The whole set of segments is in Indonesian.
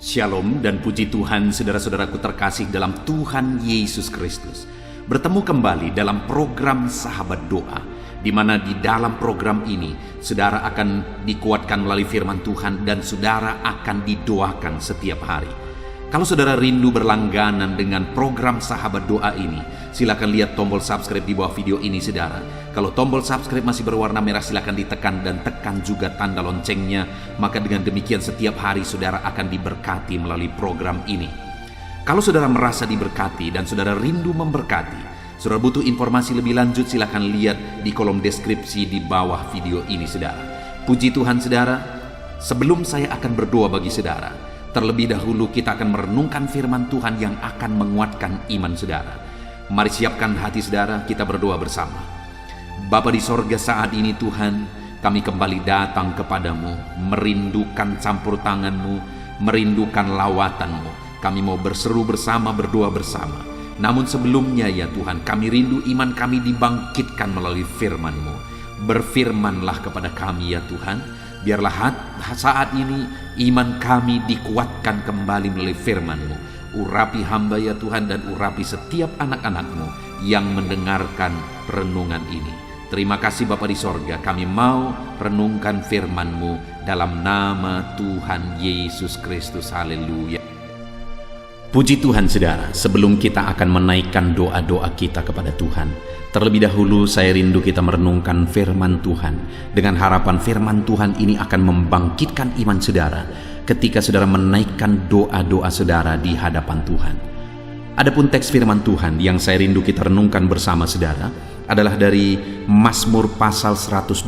Shalom dan puji Tuhan saudara-saudaraku terkasih dalam Tuhan Yesus Kristus. Bertemu kembali dalam program Sahabat Doa, di mana di dalam program ini saudara akan dikuatkan melalui firman Tuhan dan saudara akan didoakan setiap hari. Kalau saudara rindu berlangganan dengan program Sahabat Doa ini, silakan lihat tombol subscribe di bawah video ini saudara. Kalau tombol subscribe masih berwarna merah, silakan ditekan dan tekan juga tanda loncengnya. Maka dengan demikian setiap hari saudara akan diberkati melalui program ini. Kalau saudara merasa diberkati dan saudara rindu memberkati, saudara butuh informasi lebih lanjut, silakan lihat di kolom deskripsi di bawah video ini saudara. Puji Tuhan saudara, sebelum saya akan berdoa bagi saudara, terlebih dahulu kita akan merenungkan firman Tuhan yang akan menguatkan iman saudara. Mari siapkan hati saudara, kita berdoa bersama. Bapa di sorga, saat ini Tuhan, kami kembali datang kepadamu, merindukan campur tanganmu, merindukan lawatanmu. Kami mau berseru bersama, berdoa bersama. Namun sebelumnya ya Tuhan, kami rindu iman kami dibangkitkan melalui firman-Mu. Berfirmanlah kepada kami ya Tuhan. Biarlah saat ini iman kami dikuatkan kembali melalui firman-Mu. Urapi hamba ya Tuhan, dan urapi setiap anak-anak-Mu yang mendengarkan renungan ini. Terima kasih Bapa di sorga, kami mau renungkan firman-Mu dalam nama Tuhan Yesus Kristus. Haleluya. Puji Tuhan saudara, sebelum kita akan menaikkan doa-doa kita kepada Tuhan, terlebih dahulu saya rindu kita merenungkan firman Tuhan, dengan harapan firman Tuhan ini akan membangkitkan iman saudara ketika saudara menaikkan doa-doa saudara di hadapan Tuhan. Adapun teks firman Tuhan yang saya rindu kita renungkan bersama saudara adalah dari Mazmur pasal 126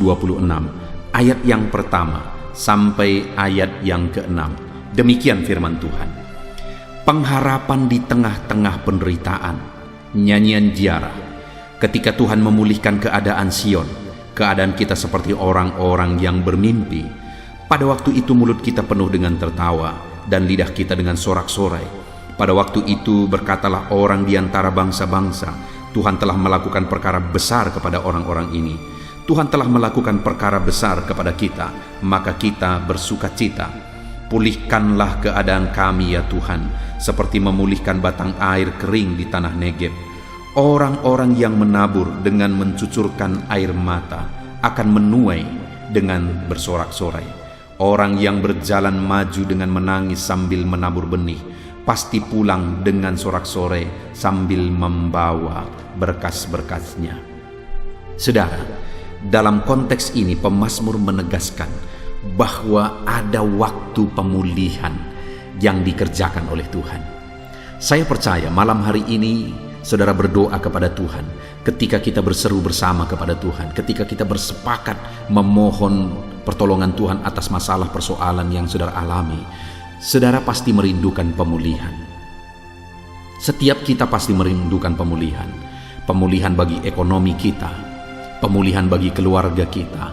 ayat yang pertama sampai ayat yang ke-6. Demikian firman Tuhan. Pengharapan di tengah-tengah penderitaan, nyanyian ziarah. Ketika Tuhan memulihkan keadaan Sion, keadaan kita seperti orang-orang yang bermimpi. Pada waktu itu mulut kita penuh dengan tertawa dan lidah kita dengan sorak-sorai. Pada waktu itu berkatalah orang di antara bangsa-bangsa, Tuhan telah melakukan perkara besar kepada orang-orang ini. Tuhan telah melakukan perkara besar kepada kita, maka kita bersukacita. Pulihkanlah keadaan kami ya Tuhan, seperti memulihkan batang air kering di tanah Negeb. Orang-orang yang menabur dengan mencucurkan air mata akan menuai dengan bersorak-sorai. Orang yang berjalan maju dengan menangis sambil menabur benih, pasti pulang dengan sorak-sorai sambil membawa berkas-berkasnya. Saudara, dalam konteks ini pemazmur menegaskan bahwa ada waktu pemulihan yang dikerjakan oleh Tuhan. Saya percaya malam hari ini saudara berdoa kepada Tuhan, ketika kita berseru bersama kepada Tuhan, ketika kita bersepakat memohon pertolongan Tuhan atas masalah persoalan yang saudara alami, saudara pasti merindukan pemulihan. Setiap kita pasti merindukan pemulihan. Pemulihan bagi ekonomi kita, pemulihan bagi keluarga kita,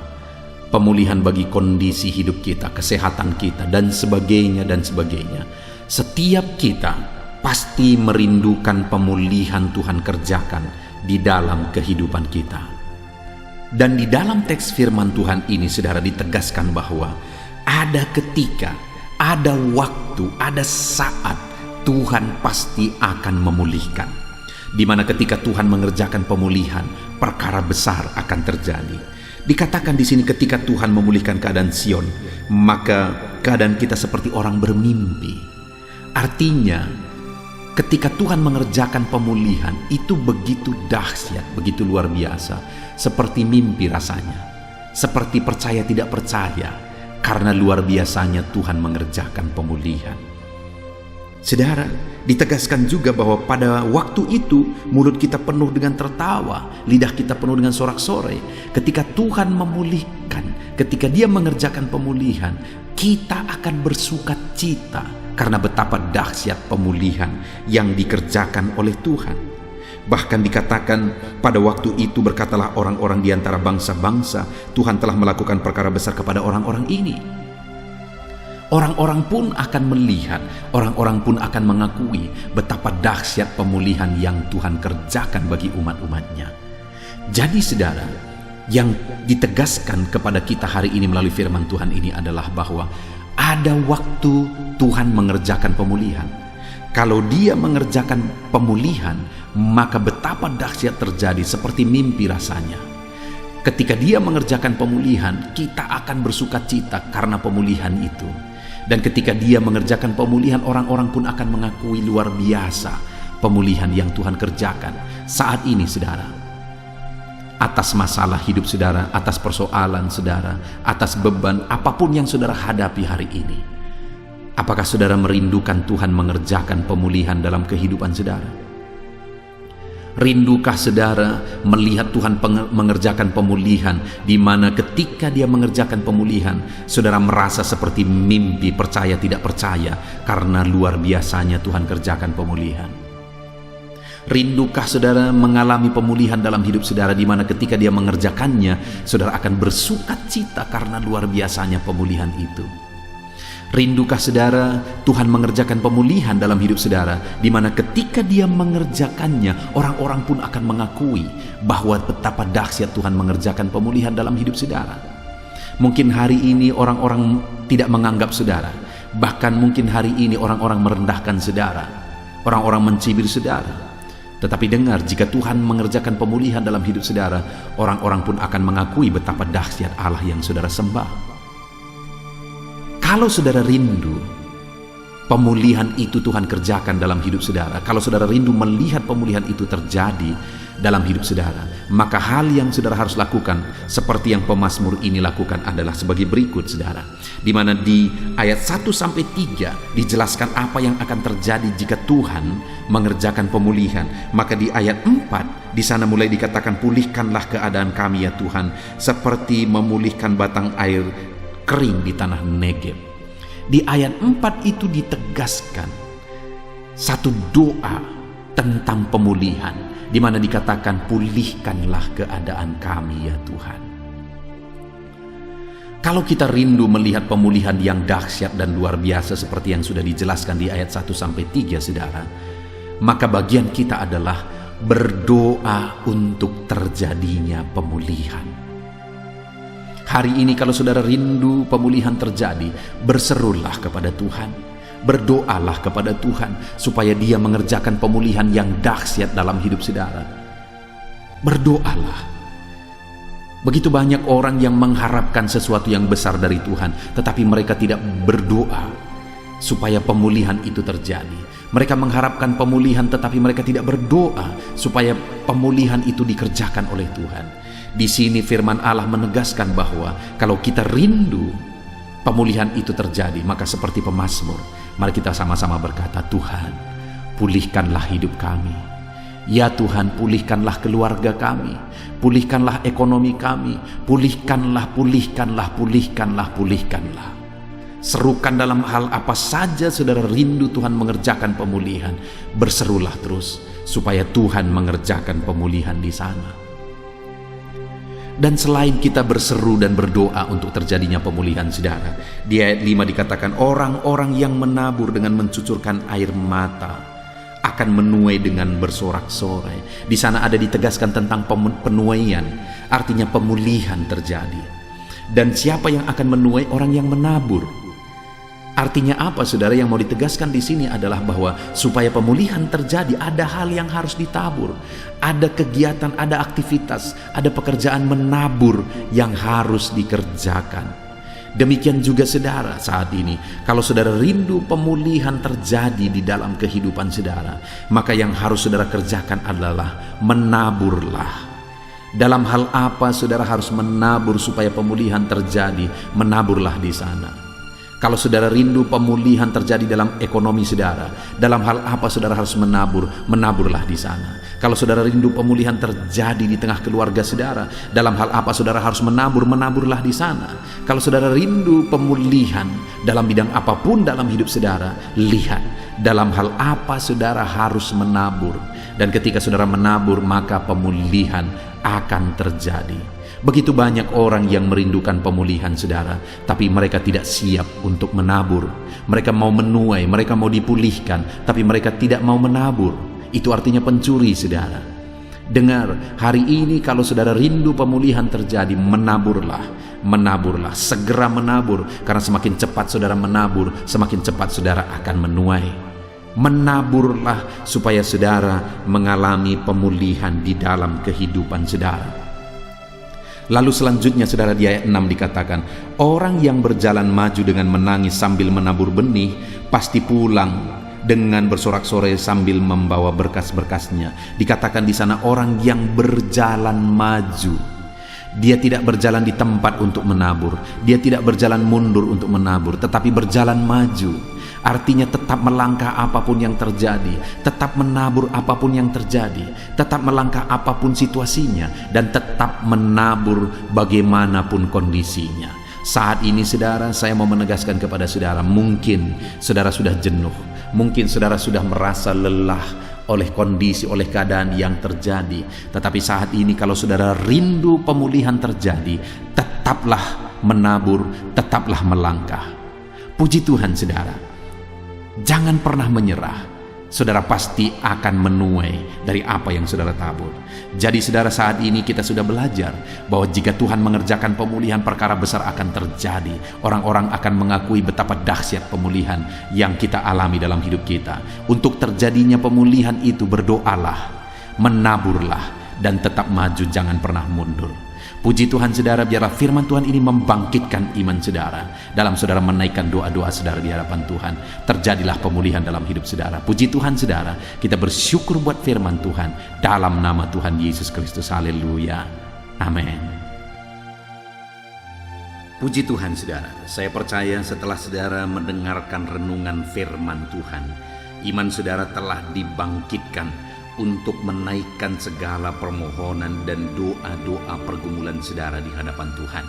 pemulihan bagi kondisi hidup kita, kesehatan kita, dan sebagainya dan sebagainya. Setiap kita pasti merindukan pemulihan Tuhan kerjakan di dalam kehidupan kita. Dan di dalam teks firman Tuhan ini saudara ditegaskan bahwa ada ketika, ada waktu, ada saat Tuhan pasti akan memulihkan. Di mana ketika Tuhan mengerjakan pemulihan, perkara besar akan terjadi. Dikatakan di sini ketika Tuhan memulihkan keadaan Sion, maka keadaan kita seperti orang bermimpi. Artinya, ketika Tuhan mengerjakan pemulihan, itu begitu dahsyat, begitu luar biasa, seperti mimpi rasanya, seperti percaya tidak percaya, karena luar biasanya Tuhan mengerjakan pemulihan. Saudara, ditegaskan juga bahwa pada waktu itu mulut kita penuh dengan tertawa, lidah kita penuh dengan sorak-sorai. Ketika Tuhan memulihkan, ketika Dia mengerjakan pemulihan, kita akan bersukacita karena betapa dahsyat pemulihan yang dikerjakan oleh Tuhan. Bahkan dikatakan pada waktu itu berkatalah orang-orang di antara bangsa-bangsa, Tuhan telah melakukan perkara besar kepada orang-orang ini. Orang-orang pun akan melihat, orang-orang pun akan mengakui betapa dahsyat pemulihan yang Tuhan kerjakan bagi umat-umatnya. Jadi saudara, yang ditegaskan kepada kita hari ini melalui firman Tuhan ini adalah bahwa ada waktu Tuhan mengerjakan pemulihan. Kalau Dia mengerjakan pemulihan, maka betapa dahsyat terjadi seperti mimpi rasanya. Ketika Dia mengerjakan pemulihan, kita akan bersuka cita karena pemulihan itu. Dan ketika Dia mengerjakan pemulihan, orang-orang pun akan mengakui luar biasa pemulihan yang Tuhan kerjakan saat ini, saudara. Atas masalah hidup saudara, atas persoalan saudara, atas beban apapun yang saudara hadapi hari ini. Apakah saudara merindukan Tuhan mengerjakan pemulihan dalam kehidupan saudara? Rindukah saudara melihat Tuhan mengerjakan pemulihan, di mana ketika Dia mengerjakan pemulihan, saudara merasa seperti mimpi, percaya tidak percaya, karena luar biasanya Tuhan kerjakan pemulihan? Rindukah saudara mengalami pemulihan dalam hidup saudara, di mana ketika Dia mengerjakannya, saudara akan bersuka cita karena luar biasanya pemulihan itu? Rindukah saudara Tuhan mengerjakan pemulihan dalam hidup saudara, di mana ketika Dia mengerjakannya, orang-orang pun akan mengakui bahwa betapa dahsyat Tuhan mengerjakan pemulihan dalam hidup saudara? Mungkin hari ini orang-orang tidak menganggap saudara, bahkan mungkin hari ini orang-orang merendahkan saudara, orang-orang mencibir saudara. Tetapi dengar, jika Tuhan mengerjakan pemulihan dalam hidup saudara, orang-orang pun akan mengakui betapa dahsyat Allah yang saudara sembah. Kalau saudara rindu pemulihan itu Tuhan kerjakan dalam hidup saudara, kalau saudara rindu melihat pemulihan itu terjadi dalam hidup saudara, maka hal yang saudara harus lakukan seperti yang pemazmur ini lakukan adalah sebagai berikut, saudara. Di mana di ayat 1-3 dijelaskan apa yang akan terjadi jika Tuhan mengerjakan pemulihan. Maka di ayat 4 di sana mulai dikatakan, pulihkanlah keadaan kami ya Tuhan, seperti memulihkan batang air kering di tanah Negeb. Di ayat 4 itu ditegaskan satu doa tentang pemulihan, di mana dikatakan, pulihkanlah keadaan kami ya Tuhan. Kalau kita rindu melihat pemulihan yang dahsyat dan luar biasa seperti yang sudah dijelaskan di ayat 1-3, saudara, maka bagian kita adalah berdoa untuk terjadinya pemulihan. Hari ini kalau saudara rindu pemulihan terjadi, berserulah kepada Tuhan, berdoalah kepada Tuhan supaya Dia mengerjakan pemulihan yang dahsyat dalam hidup saudara. Berdoalah. Begitu banyak orang yang mengharapkan sesuatu yang besar dari Tuhan, tetapi mereka tidak berdoa supaya pemulihan itu terjadi. Mereka mengharapkan pemulihan, tetapi mereka tidak berdoa supaya pemulihan itu dikerjakan oleh Tuhan. Di sini firman Allah menegaskan bahwa kalau kita rindu pemulihan itu terjadi, maka seperti pemazmur, mari kita sama-sama berkata, Tuhan, pulihkanlah hidup kami. Ya Tuhan, pulihkanlah keluarga kami, pulihkanlah ekonomi kami, pulihkanlah. Serukan dalam hal apa saja saudara rindu Tuhan mengerjakan pemulihan, berserulah terus supaya Tuhan mengerjakan pemulihan di sana. Dan selain kita berseru dan berdoa untuk terjadinya pemulihan, saudara, di ayat 5 dikatakan, orang-orang yang menabur dengan mencucurkan air mata akan menuai dengan bersorak-sorai. Di sana ada ditegaskan tentang penuaian, artinya pemulihan terjadi. Dan siapa yang akan menuai? Orang yang menabur. Artinya apa, saudara? Yang mau ditegaskan di sini adalah bahwa supaya pemulihan terjadi, ada hal yang harus ditabur, ada kegiatan, ada aktivitas, ada pekerjaan menabur yang harus dikerjakan. Demikian juga saudara saat ini, kalau saudara rindu pemulihan terjadi di dalam kehidupan saudara, maka yang harus saudara kerjakan adalah menaburlah. Dalam hal apa saudara harus menabur supaya pemulihan terjadi? Menaburlah di sana. Kalau saudara rindu pemulihan terjadi dalam ekonomi saudara, dalam hal apa saudara harus menabur? Menaburlah di sana. Kalau saudara rindu pemulihan terjadi di tengah keluarga saudara, dalam hal apa saudara harus menabur? Menaburlah di sana. Kalau saudara rindu pemulihan dalam bidang apapun dalam hidup saudara, lihat dalam hal apa saudara harus menabur. Dan ketika saudara menabur, maka pemulihan akan terjadi. Begitu banyak orang yang merindukan pemulihan saudara, tapi mereka tidak siap untuk menabur. Mereka mau menuai, mereka mau dipulihkan, tapi mereka tidak mau menabur. Itu artinya pencuri, saudara. Dengar, hari ini kalau saudara rindu pemulihan terjadi, menaburlah. Menaburlah, segera menabur, karena semakin cepat saudara menabur, semakin cepat saudara akan menuai. Menaburlah supaya saudara mengalami pemulihan di dalam kehidupan saudara. Lalu selanjutnya saudara di ayat 6 dikatakan, orang yang berjalan maju dengan menangis sambil menabur benih, pasti pulang dengan bersorak-sorai sambil membawa berkas-berkasnya. Dikatakan di sana orang yang berjalan maju. Dia tidak berjalan di tempat untuk menabur, dia tidak berjalan mundur untuk menabur, tetapi berjalan maju. Artinya tetap melangkah apapun yang terjadi, tetap menabur apapun yang terjadi, tetap melangkah apapun situasinya, dan tetap menabur bagaimanapun kondisinya. Saat ini saudara, saya mau menegaskan kepada saudara, mungkin saudara sudah jenuh, mungkin saudara sudah merasa lelah oleh kondisi, oleh keadaan yang terjadi. Tetapi saat ini kalau saudara rindu pemulihan terjadi, tetaplah menabur, tetaplah melangkah. Puji Tuhan saudara, jangan pernah menyerah. Saudara pasti akan menuai dari apa yang saudara tabur. Jadi saudara, saat ini kita sudah belajar bahwa jika Tuhan mengerjakan pemulihan, perkara besar akan terjadi. Orang-orang akan mengakui betapa dahsyat pemulihan yang kita alami dalam hidup kita. Untuk terjadinya pemulihan itu, berdoalah, menaburlah, dan tetap maju, jangan pernah mundur. Puji Tuhan saudara, biarlah firman Tuhan ini membangkitkan iman saudara. Dalam saudara menaikkan doa-doa saudara di hadapan Tuhan, terjadilah pemulihan dalam hidup saudara. Puji Tuhan saudara, kita bersyukur buat firman Tuhan dalam nama Tuhan Yesus Kristus. Haleluya, amin. Puji Tuhan saudara, saya percaya setelah saudara mendengarkan renungan firman Tuhan, iman saudara telah dibangkitkan untuk menaikkan segala permohonan dan doa-doa pergumulan saudara di hadapan Tuhan.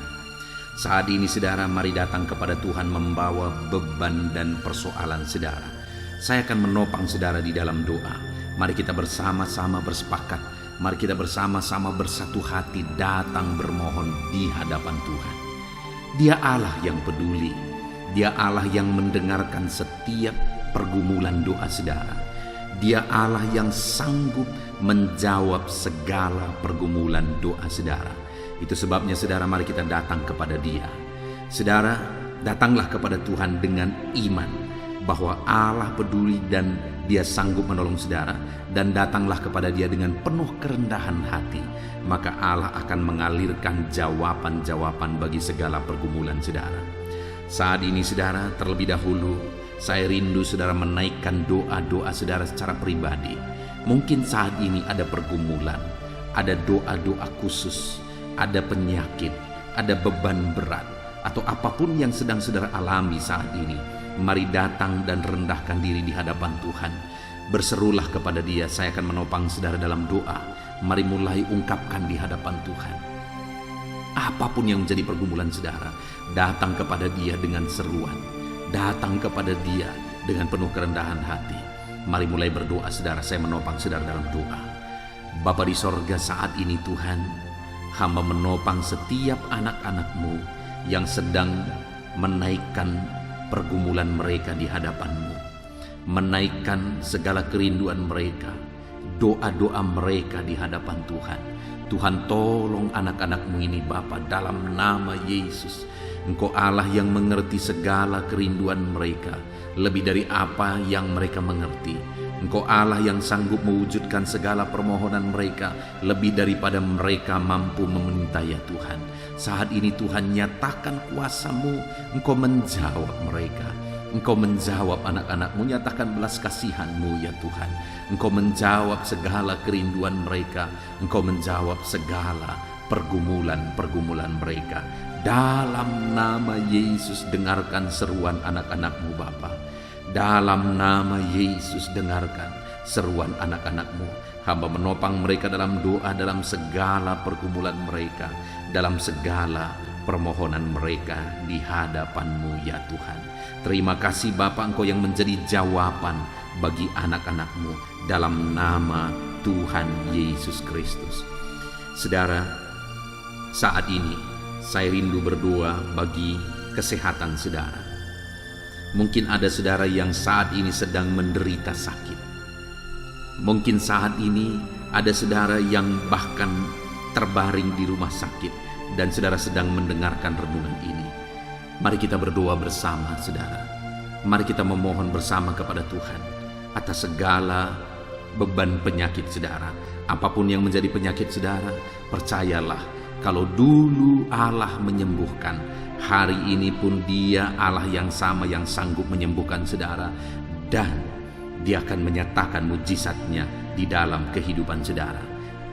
Saat ini saudara, mari datang kepada Tuhan membawa beban dan persoalan saudara. Saya akan menopang saudara di dalam doa. Mari kita bersama-sama bersepakat, mari kita bersama-sama bersatu hati datang bermohon di hadapan Tuhan. Dia Allah yang peduli, Dia Allah yang mendengarkan setiap pergumulan doa saudara. Dia Allah yang sanggup menjawab segala pergumulan doa saudara. Itu sebabnya saudara, mari kita datang kepada Dia. Saudara, datanglah kepada Tuhan dengan iman bahwa Allah peduli dan Dia sanggup menolong saudara. Dan datanglah kepada Dia dengan penuh kerendahan hati. Maka Allah akan mengalirkan jawaban-jawaban bagi segala pergumulan saudara. Saat ini saudara, terlebih dahulu saya rindu saudara menaikkan doa-doa saudara secara pribadi. Mungkin saat ini ada pergumulan, ada doa-doa khusus, ada penyakit, ada beban berat, atau apapun yang sedang saudara alami saat ini. Mari datang dan rendahkan diri di hadapan Tuhan. Berserulah kepada Dia, saya akan menopang saudara dalam doa. Mari mulai ungkapkan di hadapan Tuhan. Apapun yang menjadi pergumulan saudara, datang kepada Dia dengan seruan. Datang kepada Dia dengan penuh kerendahan hati. Mari mulai berdoa saudara, saya menopang saudara dalam doa. Bapa di sorga, saat ini Tuhan, hamba menopang setiap anak-anak-Mu yang sedang menaikkan pergumulan mereka di hadapan-Mu. Menaikkan segala kerinduan mereka, doa-doa mereka di hadapan Tuhan. Tuhan, tolong anak-anak-Mu ini Bapa, dalam nama Yesus. Engkau Allah yang mengerti segala kerinduan mereka, lebih dari apa yang mereka mengerti. Engkau Allah yang sanggup mewujudkan segala permohonan mereka, lebih daripada mereka mampu meminta ya Tuhan. Saat ini Tuhan, nyatakan kuasa-Mu, Engkau menjawab mereka. Engkau menjawab anak-anak-Mu, nyatakan belas kasihan-Mu ya Tuhan. Engkau menjawab segala kerinduan mereka. Engkau menjawab segala pergumulan-pergumulan mereka. Dalam nama Yesus, dengarkan seruan anak-anak-Mu Bapa. Dalam nama Yesus, dengarkan seruan anak-anak-Mu. Hamba menopang mereka dalam doa, dalam segala pergumulan mereka, dalam segala permohonan mereka di hadapan-Mu ya Tuhan. Terima kasih Bapa, Engkau yang menjadi jawaban bagi anak-anak-Mu dalam nama Tuhan Yesus Kristus. Saudara, saat ini saya rindu berdoa bagi kesehatan saudara. Mungkin ada saudara yang saat ini sedang menderita sakit. Mungkin saat ini ada saudara yang bahkan terbaring di rumah sakit dan saudara sedang mendengarkan renungan ini. Mari kita berdoa bersama, saudara. Mari kita memohon bersama kepada Tuhan atas segala beban penyakit saudara. Apapun yang menjadi penyakit saudara, percayalah kalau dulu Allah menyembuhkan, hari ini pun Dia Allah yang sama yang sanggup menyembuhkan saudara, dan Dia akan menyatakan mujizatnya di dalam kehidupan saudara.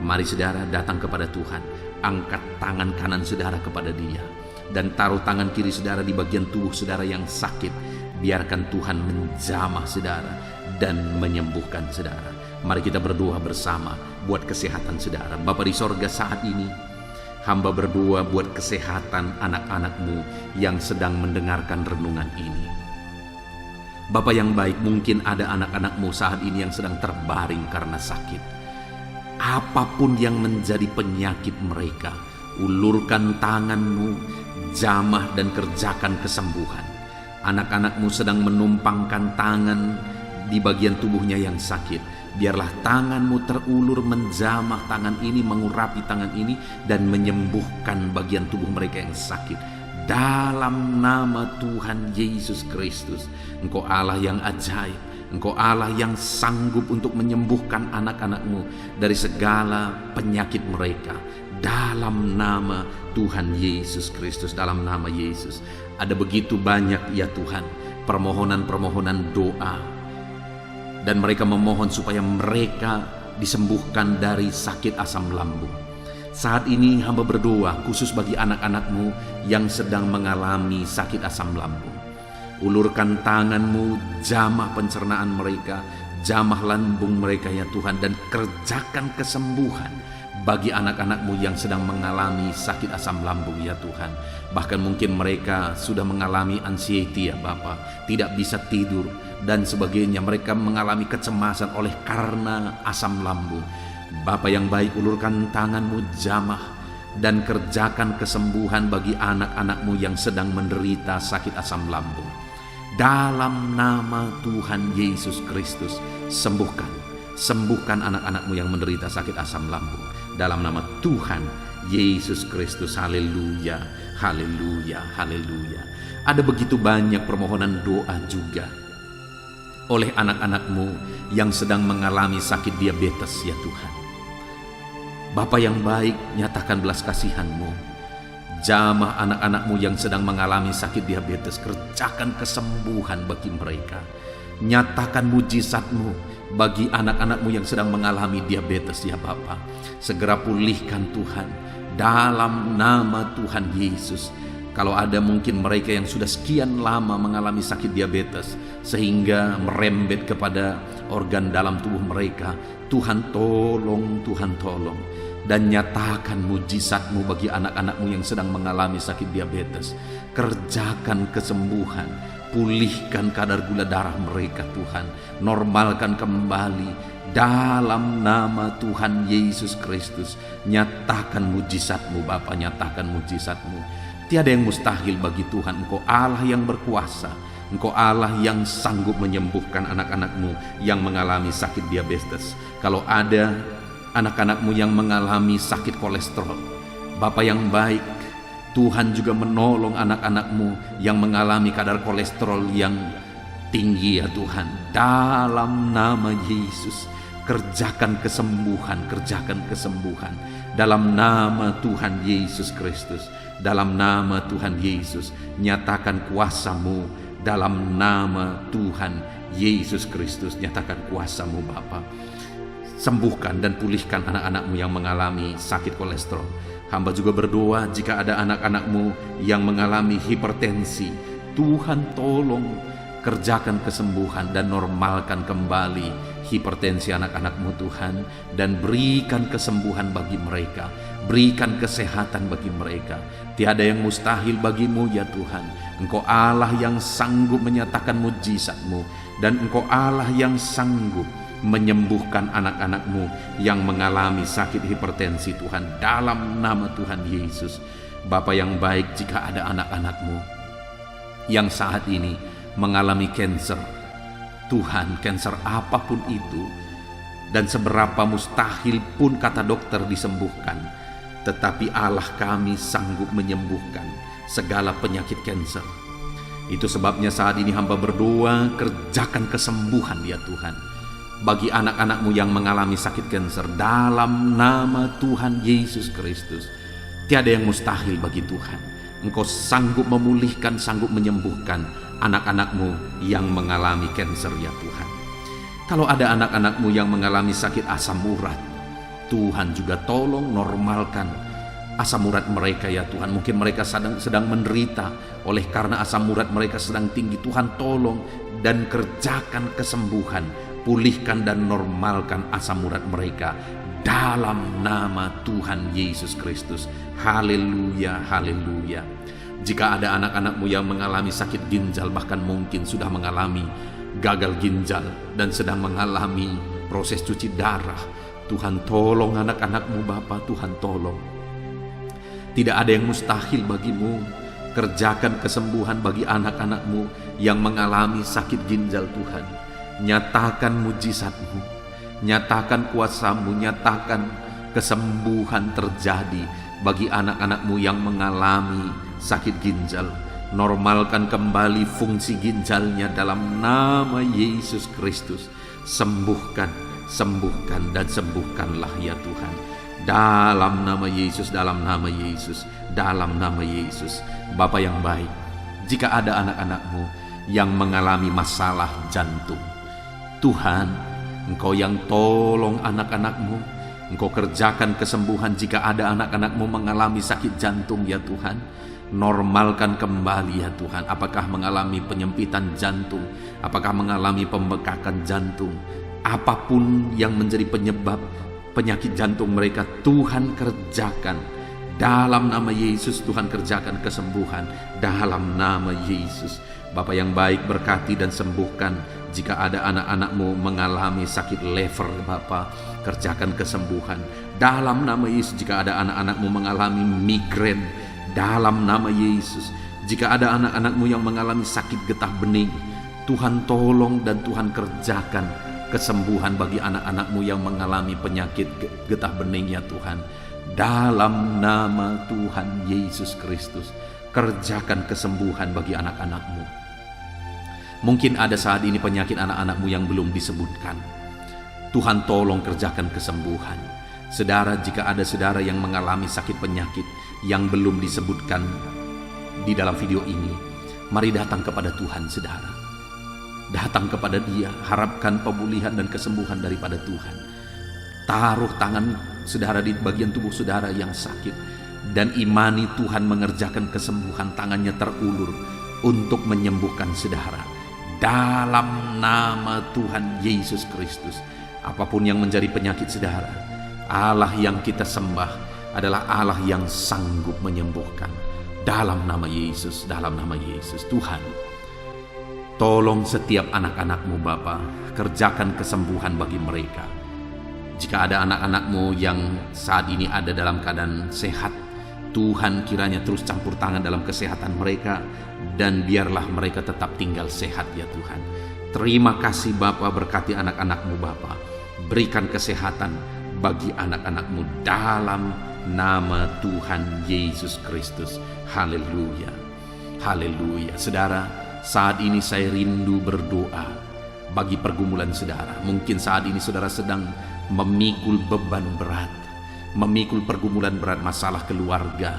Mari saudara datang kepada Tuhan, angkat tangan kanan saudara kepada Dia, dan taruh tangan kiri saudara di bagian tubuh saudara yang sakit. Biarkan Tuhan menjamah saudara dan menyembuhkan saudara. Mari kita berdoa bersama buat kesehatan saudara. Bapa di sorga, saat ini hamba berdoa buat kesehatan anak-anak-Mu yang sedang mendengarkan renungan ini. Bapa yang baik, mungkin ada anak-anak-Mu saat ini yang sedang terbaring karena sakit. Apapun yang menjadi penyakit mereka, ulurkan tangan-Mu, jamah dan kerjakan kesembuhan. Anak-anak-Mu sedang menumpangkan tangan di bagian tubuhnya yang sakit. Biarlah tangan-Mu terulur menjamah tangan ini, mengurapi tangan ini, dan menyembuhkan bagian tubuh mereka yang sakit. Dalam nama Tuhan Yesus Kristus, Engkau Allah yang ajaib. Engkau Allah yang sanggup untuk menyembuhkan anak-anak-Mu dari segala penyakit mereka. Dalam nama Tuhan Yesus Kristus, dalam nama Yesus. Ada begitu banyak ya Tuhan permohonan-permohonan doa, dan mereka memohon supaya mereka disembuhkan dari sakit asam lambung. Saat ini hamba berdoa khusus bagi anak-anak-Mu yang sedang mengalami sakit asam lambung. Ulurkan tangan-Mu, jamah pencernaan mereka, jamah lambung mereka ya Tuhan, dan kerjakan kesembuhan bagi anak-anak-Mu yang sedang mengalami sakit asam lambung ya Tuhan. Bahkan mungkin mereka sudah mengalami anxiety ya Bapa, tidak bisa tidur dan sebagainya. Mereka mengalami kecemasan oleh karena asam lambung. Bapa yang baik, ulurkan tangan-Mu, jamah dan kerjakan kesembuhan bagi anak-anak-Mu yang sedang menderita sakit asam lambung. Dalam nama Tuhan Yesus Kristus, sembuhkan anak-anak-Mu yang menderita sakit asam lambung. Dalam nama Tuhan Yesus Kristus, haleluya, haleluya, haleluya. Ada begitu banyak permohonan doa juga oleh anak-anak-Mu yang sedang mengalami sakit diabetes ya Tuhan. Bapa yang baik, nyatakan belas kasihan-Mu. Jamah anak-anak-Mu yang sedang mengalami sakit diabetes, kerjakan kesembuhan bagi mereka. Nyatakan mujizat-Mu bagi anak-anak-Mu yang sedang mengalami diabetes ya Bapa. Segera pulihkan Tuhan dalam nama Tuhan Yesus. Kalau ada mungkin mereka yang sudah sekian lama mengalami sakit diabetes sehingga merembet kepada organ dalam tubuh mereka, Tuhan tolong, Tuhan tolong, dan nyatakan mujizat-Mu bagi anak-anak-Mu yang sedang mengalami sakit diabetes. Kerjakan kesembuhan, pulihkan kadar gula darah mereka Tuhan, normalkan kembali dalam nama Tuhan Yesus Kristus. Nyatakan mujizat-Mu Bapa, nyatakan mujizat-Mu. Tiada yang mustahil bagi Tuhan. Engkau Allah yang berkuasa, Engkau Allah yang sanggup menyembuhkan anak-anak-Mu yang mengalami sakit diabetes. Kalau ada anak-anak-Mu yang mengalami sakit kolesterol, Bapa yang baik, Tuhan juga menolong anak-anak-Mu yang mengalami kadar kolesterol yang tinggi ya Tuhan. Dalam nama Yesus, kerjakan kesembuhan, kerjakan kesembuhan. Dalam nama Tuhan Yesus Kristus, dalam nama Tuhan Yesus, nyatakan kuasa-Mu. Dalam nama Tuhan Yesus Kristus, nyatakan kuasa-Mu Bapa. Sembuhkan dan pulihkan anak-anak-Mu yang mengalami sakit kolesterol. Hamba juga berdoa jika ada anak-anak-Mu yang mengalami hipertensi, Tuhan tolong kerjakan kesembuhan dan normalkan kembali hipertensi anak-anak-Mu Tuhan, dan berikan kesembuhan bagi mereka, berikan kesehatan bagi mereka. Tiada yang mustahil bagi-Mu ya Tuhan. Engkau Allah yang sanggup menyatakan mujizat-Mu, dan Engkau Allah yang sanggup menyembuhkan anak-anak-Mu yang mengalami sakit hipertensi Tuhan, dalam nama Tuhan Yesus. Bapa yang baik, jika ada anak-anak-Mu yang saat ini mengalami kanker, Tuhan, kanker apapun itu, dan seberapa mustahil pun kata dokter disembuhkan, tetapi Allah kami sanggup menyembuhkan segala penyakit kanser. Itu sebabnya saat ini hamba berdoa, kerjakan kesembuhan ya Tuhan bagi anak-anak-Mu yang mengalami sakit kanser dalam nama Tuhan Yesus Kristus. Tiada yang mustahil bagi Tuhan. Engkau sanggup memulihkan, sanggup menyembuhkan anak-anak-Mu yang mengalami kanser ya Tuhan. Kalau ada anak-anak-Mu yang mengalami sakit asam urat, Tuhan juga tolong normalkan asam urat mereka ya Tuhan. Mungkin mereka sedang menderita oleh karena asam urat mereka sedang tinggi. Tuhan tolong dan kerjakan kesembuhan, pulihkan dan normalkan asam urat mereka dalam nama Tuhan Yesus Kristus. Haleluya, haleluya. Jika ada anak-anak-Mu yang mengalami sakit ginjal, bahkan mungkin sudah mengalami gagal ginjal dan sedang mengalami proses cuci darah, Tuhan tolong anak-anak-Mu Bapa, Tuhan tolong. Tidak ada yang mustahil bagi-Mu. Kerjakan kesembuhan bagi anak-anak-Mu yang mengalami sakit ginjal Tuhan. Nyatakan mujizat-Mu, nyatakan kuasa-Mu, nyatakan kesembuhan terjadi bagi anak-anak-Mu yang mengalami sakit ginjal. Normalkan kembali fungsi ginjalnya dalam nama Yesus Kristus. Sembuhkan, sembuhkan dan sembuhkanlah ya Tuhan. Dalam nama Yesus, dalam nama Yesus, dalam nama Yesus. Bapa yang baik, jika ada anak-anak-Mu yang mengalami masalah jantung, Tuhan, Engkau yang tolong anak-anak-Mu. Engkau kerjakan kesembuhan jika ada anak-anak-Mu mengalami sakit jantung ya Tuhan. Normalkan kembali ya Tuhan. Apakah mengalami penyempitan jantung, apakah mengalami pembekakan jantung, apapun yang menjadi penyebab penyakit jantung mereka, Tuhan kerjakan dalam nama Yesus. Tuhan kerjakan kesembuhan dalam nama Yesus. Bapa yang baik, berkati dan sembuhkan jika ada anak-anak-Mu mengalami sakit lever. Bapa, kerjakan kesembuhan dalam nama Yesus. Jika ada anak-anak-Mu mengalami migrain, dalam nama Yesus. Jika ada anak-anak-Mu yang mengalami sakit getah bening, Tuhan tolong dan Tuhan kerjakan kesembuhan bagi anak-anak-Mu yang mengalami penyakit getah bening ya Tuhan. Dalam nama Tuhan Yesus Kristus, kerjakan kesembuhan bagi anak-anak-Mu. Mungkin ada saat ini penyakit anak-anak-Mu yang belum disebutkan. Tuhan tolong kerjakan kesembuhan. Saudara, jika ada saudara yang mengalami sakit penyakit yang belum disebutkan di dalam video ini, mari datang kepada Tuhan saudara. Datang kepada Dia, harapkan pemulihan dan kesembuhan daripada Tuhan. Taruh tangan saudara di bagian tubuh saudara yang sakit dan imani Tuhan mengerjakan kesembuhan. Tangannya terulur untuk menyembuhkan saudara. Dalam nama Tuhan Yesus Kristus, apapun yang menjadi penyakit saudara, Allah yang kita sembah adalah Allah yang sanggup menyembuhkan. Dalam nama Yesus, dalam nama Yesus. Tuhan, tolong setiap anak-anak-Mu Bapa, kerjakan kesembuhan bagi mereka. Jika ada anak-anak-Mu yang saat ini ada dalam keadaan sehat, Tuhan kiranya terus campur tangan dalam kesehatan mereka, dan biarlah mereka tetap tinggal sehat ya Tuhan. Terima kasih Bapa, berkati anak-anak-Mu Bapa. Berikan kesehatan bagi anak-anak-Mu dalam nama Tuhan Yesus Kristus. Haleluya, haleluya. Saudara, saat ini saya rindu berdoa bagi pergumulan saudara. Mungkin saat ini saudara sedang memikul beban berat, memikul pergumulan berat, masalah keluarga,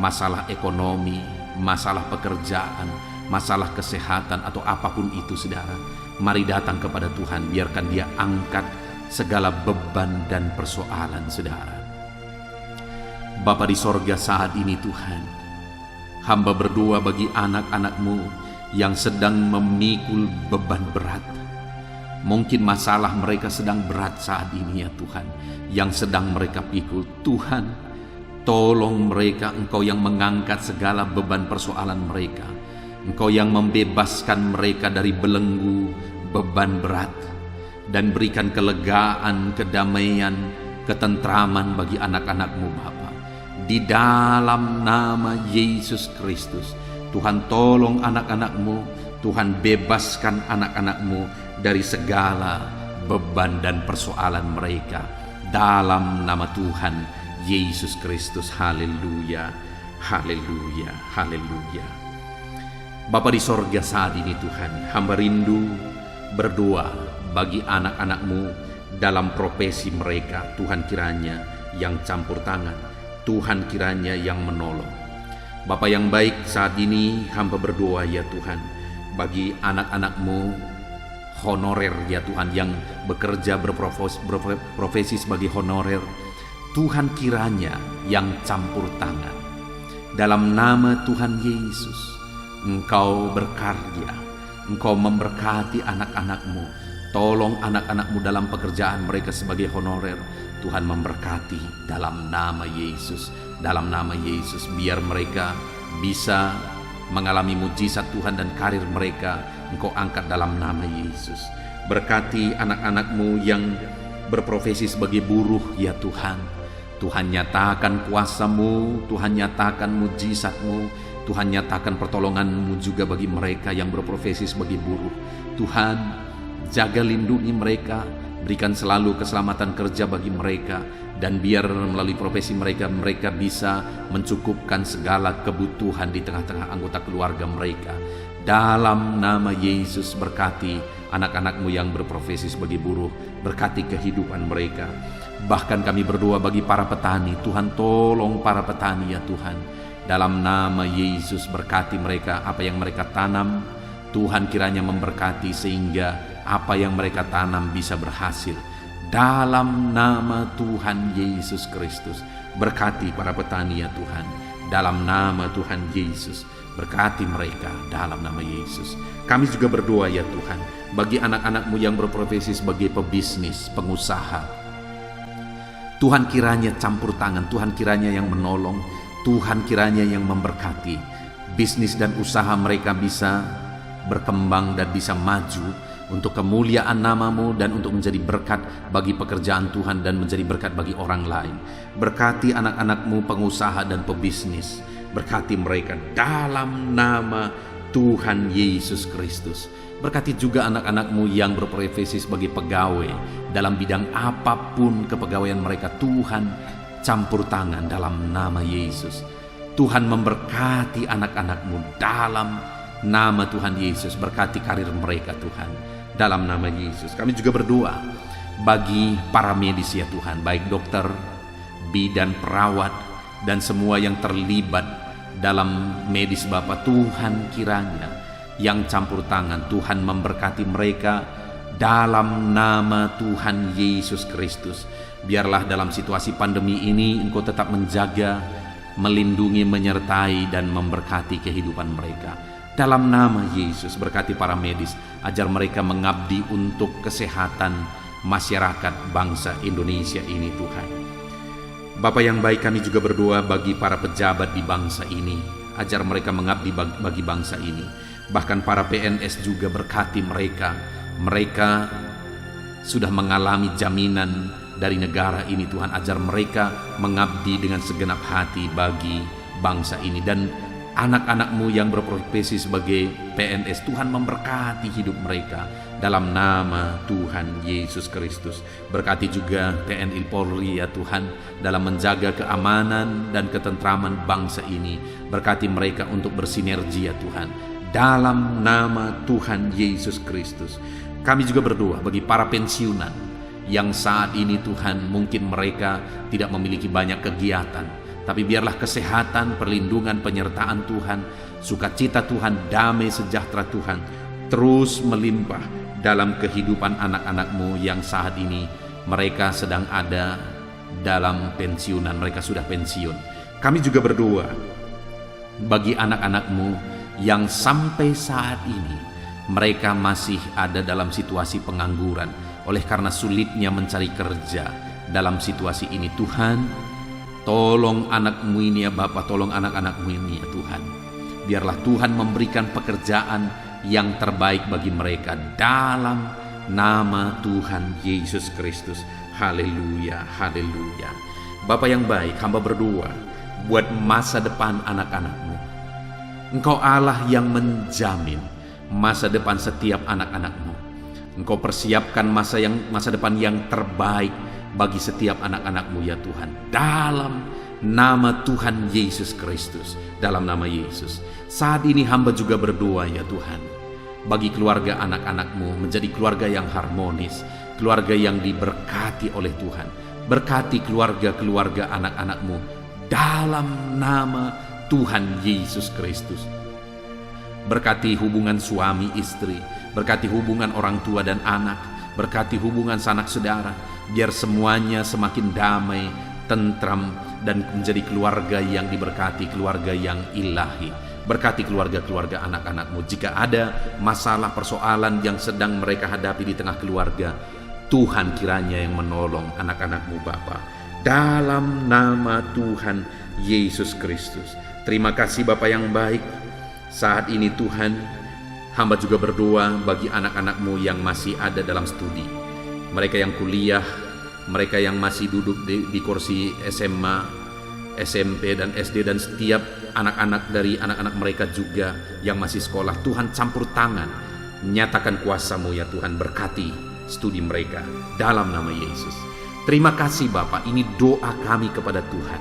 masalah ekonomi, masalah pekerjaan, masalah kesehatan, atau apapun itu saudara. Mari datang kepada Tuhan, biarkan Dia angkat segala beban dan persoalan saudara. Bapa di sorga, saat ini Tuhan, hamba berdoa bagi anak-anak-Mu yang sedang memikul beban berat. Mungkin masalah mereka sedang berat saat ini ya Tuhan, yang sedang mereka pikul. Tuhan, tolong mereka. Engkau yang mengangkat segala beban persoalan mereka. Engkau yang membebaskan mereka dari belenggu beban berat, dan berikan kelegaan, kedamaian, ketentraman bagi anak-anak-Mu Bapa. Di dalam nama Yesus Kristus, Tuhan tolong anak-anak-Mu, Tuhan bebaskan anak-anak-Mu dari segala beban dan persoalan mereka. Dalam nama Tuhan Yesus Kristus. Haleluya, haleluya, haleluya. Bapa di sorga, saat ini Tuhan, hamba rindu berdoa bagi anak-anak-Mu dalam profesi mereka. Tuhan kiranya yang campur tangan, Tuhan kiranya yang menolong. Bapa yang baik, saat ini hamba berdoa ya Tuhan, bagi anak-anak-Mu honorer ya Tuhan, yang bekerja berprofesi sebagai honorer. Tuhan kiranya yang campur tangan. Dalam nama Tuhan Yesus, Engkau berkarya, Engkau memberkati anak-anak-Mu. Tolong anak-anak-Mu dalam pekerjaan mereka sebagai honorer. Tuhan memberkati dalam nama Yesus. Dalam nama Yesus, biar mereka bisa mengalami mujizat Tuhan, dan karir mereka Engkau angkat dalam nama Yesus. Berkati anak-anak-Mu yang berprofesi sebagai buruh ya Tuhan. Tuhan nyatakan kuasa-Mu, Tuhan nyatakan mujizat-Mu, Tuhan nyatakan pertolongan-Mu juga bagi mereka yang berprofesi sebagai buruh. Tuhan, jaga lindungi mereka, berikan selalu keselamatan kerja bagi mereka, dan biar melalui profesi mereka, mereka bisa mencukupkan segala kebutuhan di tengah-tengah anggota keluarga mereka. Dalam nama Yesus, berkati anak-anak-Mu yang berprofesi sebagai buruh, berkati kehidupan mereka. Bahkan kami berdoa bagi para petani. Tuhan, tolong para petani ya Tuhan. Dalam nama Yesus, berkati mereka, apa yang mereka tanam, Tuhan kiranya memberkati sehingga apa yang mereka tanam bisa berhasil. Dalam nama Tuhan Yesus Kristus, berkati para petani ya Tuhan. Dalam nama Tuhan Yesus, berkati mereka dalam nama Yesus. Kami juga berdoa ya Tuhan, bagi anak-anak-Mu yang berprofesi sebagai pebisnis, pengusaha. Tuhan kiranya campur tangan, Tuhan kiranya yang menolong, Tuhan kiranya yang memberkati. Bisnis dan usaha mereka bisa berkembang dan bisa maju untuk kemuliaan nama-Mu, dan untuk menjadi berkat bagi pekerjaan Tuhan dan menjadi berkat bagi orang lain. Berkati anak-anak-Mu pengusaha dan pebisnis, berkati mereka dalam nama Tuhan Yesus Kristus. Berkati juga anak-anak-Mu yang berprofesi sebagai pegawai dalam bidang apapun kepegawaian mereka. Tuhan, campur tangan dalam nama Yesus. Tuhan memberkati anak-anak-Mu dalam nama Tuhan Yesus. Berkati karir mereka Tuhan, dalam nama Yesus. Kami juga berdoa bagi para medis ya Tuhan, baik dokter, bidan, perawat, dan semua yang terlibat dalam medis Bapa. Tuhan kiranya yang campur tangan, Tuhan memberkati mereka dalam nama Tuhan Yesus Kristus. Biarlah dalam situasi pandemi ini Engkau tetap menjaga, melindungi, menyertai, dan memberkati kehidupan mereka. Dalam nama Yesus, berkati para medis, ajar mereka mengabdi untuk kesehatan masyarakat bangsa Indonesia ini Tuhan. Bapa yang baik, kami juga berdoa bagi para pejabat di bangsa ini, ajar mereka mengabdi bagi bangsa ini. Bahkan para PNS juga, berkati mereka. Mereka sudah mengalami jaminan dari negara ini Tuhan, ajar mereka mengabdi dengan segenap hati bagi bangsa ini. Dan anak-anak-Mu yang berprofesi sebagai PNS, Tuhan memberkati hidup mereka dalam nama Tuhan Yesus Kristus. Berkati juga TNI Polri ya Tuhan, dalam menjaga keamanan dan ketentraman bangsa ini. Berkati mereka untuk bersinergi ya Tuhan, dalam nama Tuhan Yesus Kristus. Kami juga berdoa bagi para pensiunan yang saat ini Tuhan, mungkin mereka tidak memiliki banyak kegiatan, tapi biarlah kesehatan, perlindungan, penyertaan Tuhan, sukacita Tuhan, damai sejahtera Tuhan terus melimpah dalam kehidupan anak-anak-Mu yang saat ini mereka sedang ada dalam pensiunan, mereka sudah pensiun. Kami juga berdoa bagi anak-anak-Mu yang sampai saat ini mereka masih ada dalam situasi pengangguran oleh karena sulitnya mencari kerja. Dalam situasi ini Tuhan, tolong anak-Mu ini ya Bapa, tolong anak-anak-Mu ini ya Tuhan. Biarlah Tuhan memberikan pekerjaan yang terbaik bagi mereka dalam nama Tuhan Yesus Kristus. Haleluya, haleluya. Bapa yang baik, hamba berdoa buat masa depan anak-anak-Mu. Engkau Allah yang menjamin masa depan setiap anak-anak-Mu. Engkau persiapkan masa depan yang terbaik bagi setiap anak-anak-Mu ya Tuhan. Dalam nama Tuhan Yesus Kristus, dalam nama Yesus. Saat ini hamba juga berdoa ya Tuhan, bagi keluarga anak-anak-Mu menjadi keluarga yang harmonis, keluarga yang diberkati oleh Tuhan. Berkati keluarga-keluarga anak-anak-Mu dalam nama Tuhan Yesus Kristus. Berkati hubungan suami istri, berkati hubungan orang tua dan anak, berkati hubungan sanak saudara, biar semuanya semakin damai, tentram, dan menjadi keluarga yang diberkati, keluarga yang ilahi. Berkati keluarga-keluarga anak-anak-Mu. Jika ada masalah persoalan yang sedang mereka hadapi di tengah keluarga, Tuhan kiranya yang menolong anak-anak-Mu Bapa. Dalam nama Tuhan Yesus Kristus. Terima kasih Bapa yang baik. Saat ini Tuhan, hamba juga berdoa bagi anak-anak-Mu yang masih ada dalam studi. Mereka yang kuliah, mereka yang masih duduk di kursi SMA, SMP dan SD, dan setiap anak-anak dari anak-anak mereka juga yang masih sekolah. Tuhan campur tangan, nyatakan kuasa-Mu ya Tuhan, berkati studi mereka dalam nama Yesus. Terima kasih Bapa, ini doa kami kepada Tuhan.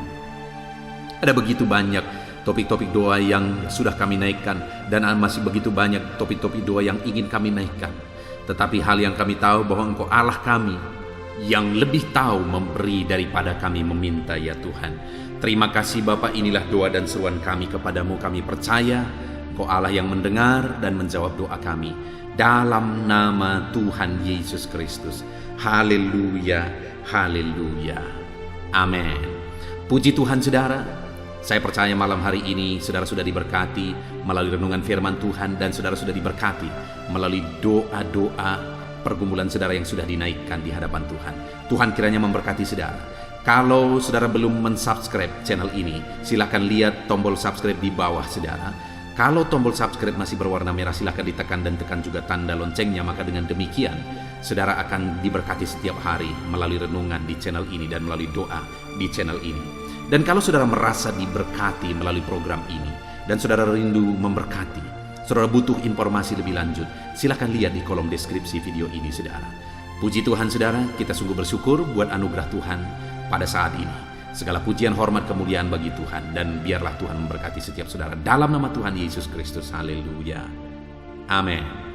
Ada begitu banyak topik-topik doa yang sudah kami naikkan, dan masih begitu banyak topik-topik doa yang ingin kami naikkan. Tetapi hal yang kami tahu bahwa Engkau Allah kami yang lebih tahu memberi daripada kami meminta ya Tuhan. Terima kasih Bapa, inilah doa dan seruan kami kepadamu. Kami percaya Engkau Allah yang mendengar dan menjawab doa kami. Dalam nama Tuhan Yesus Kristus. Haleluya, haleluya. Amin. Puji Tuhan saudara. Saya percaya malam hari ini saudara sudah diberkati melalui renungan firman Tuhan, dan saudara sudah diberkati melalui doa-doa pergumulan saudara yang sudah dinaikkan di hadapan Tuhan. Tuhan kiranya memberkati saudara. Kalau saudara belum mensubscribe channel ini, silakan lihat tombol subscribe di bawah saudara. Kalau tombol subscribe masih berwarna merah, silakan ditekan dan tekan juga tanda loncengnya. Maka dengan demikian saudara akan diberkati setiap hari melalui renungan di channel ini dan melalui doa di channel ini. Dan kalau saudara merasa diberkati melalui program ini dan saudara rindu memberkati, saudara butuh informasi lebih lanjut, silakan lihat di kolom deskripsi video ini saudara. Puji Tuhan saudara, kita sungguh bersyukur buat anugerah Tuhan pada saat ini. Segala pujian, hormat, kemuliaan bagi Tuhan, dan biarlah Tuhan memberkati setiap saudara dalam nama Tuhan Yesus Kristus. Haleluya. Amin.